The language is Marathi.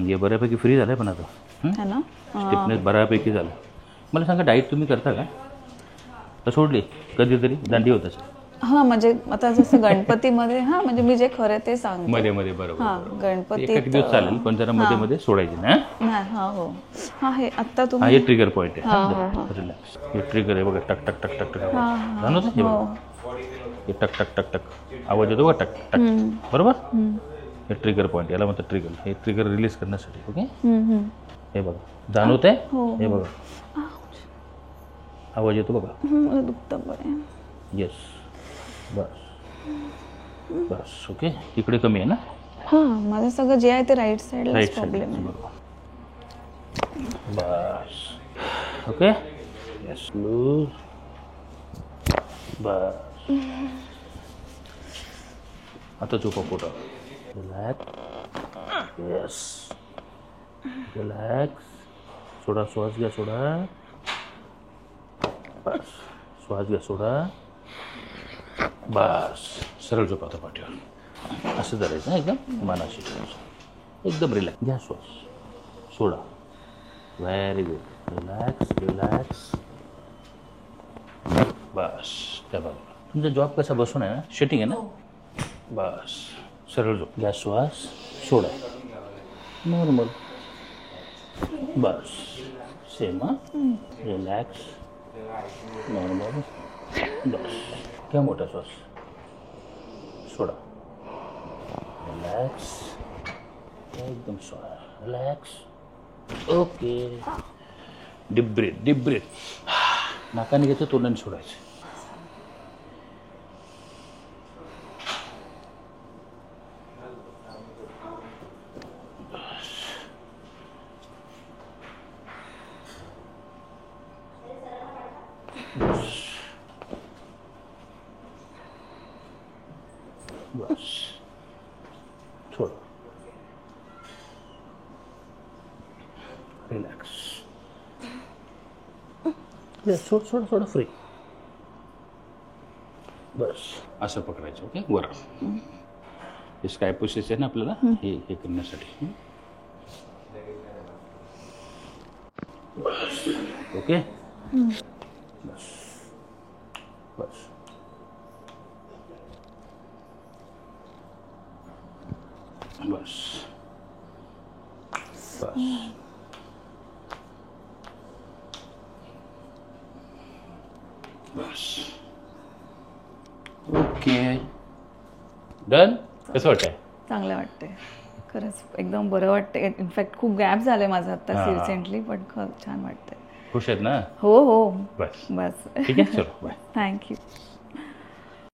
हे बऱ्यापैकी फ्री झालं पण आता है ना. स्टिफनेस बऱ्यापैकी झालं. मला सांगा डाईट तुम्ही करता का? तर सोडली कधीतरी दांडी होत असेल हां म्हणजे आता जसं गणपतीमध्ये हां म्हणजे मी जे खरं ते सांगते. मध्ये मध्ये बरोबर हां गणपतीत एक दिवस चालेल पण जरा मध्ये मध्ये सोडायची ना. नाही हां हो हां हे आत्ता हा तुम्ही हे ट्रिगर पॉईंट आहे. रिलॅक्स हे ट्रिगर आहे बघा टक टक टक टक टक जाणवतं हे बघा हे टक टक टक टक आवाज येतो बघा टक टक बरोबर. हे ट्रिगर पॉईंट याला म्हणतात ट्रिगर. हे ट्रिगर रिलीज करण्यासाठी ओके. हे बघा जाणवत आहे हे बघा आवाज येतो बघा. मला दुखतं बरं. येस बस बस ओके तिकडे कमी आहे ना. हां माझं सगळं जे आहे ते राईट साईडला राईट प्रॉब्लेम आहे. बस ओके येस लूज बस. आता झोपा पोटा. Relax yes relax. सोडा श्वास घ्या सोडा. बस श्वास घ्या सोडा. बस सरळ झोपा आता पाठीवर. असं धरायचं एकदम मनाशी एकदम रिलॅक्स. घ्या श्वास सोडा. Very good. Relax relax. बस त्या बाजूला. तुमचा जॉब कसा बसून आहे ना शेटिंग आहे ना. बस सरळ झोप. घ्या श्वास सोडा. नॉर्मल. बस सेम हां. Relax normal. बस घ्या मोठा श्वास सोडा. रिलॅक्स एकदम सोडा. Relax okay. Deep breath deep breath. नाकाने घ्यायचं तोंडाने सोडायचं. बस थोडं रिलॅक्स. सोड सोड सोडा फ्री. बस असं पकडायचं ओके. वर हे स्काय प्रोसेस आहे ना आपल्याला हे करण्यासाठी. बस ओके. बस बस बस बस बस ओके डन. कसं वाटतंय? चांगलं वाटतंय खरंच एकदम बरं वाटतंय. इनफॅक्ट खूप गॅप झालंय माझं आता रिसेंटली पण छान वाटतंय. खुश आहेत ना. हो हो बस बस ठीक आहे चलो बाय. थँक्यू.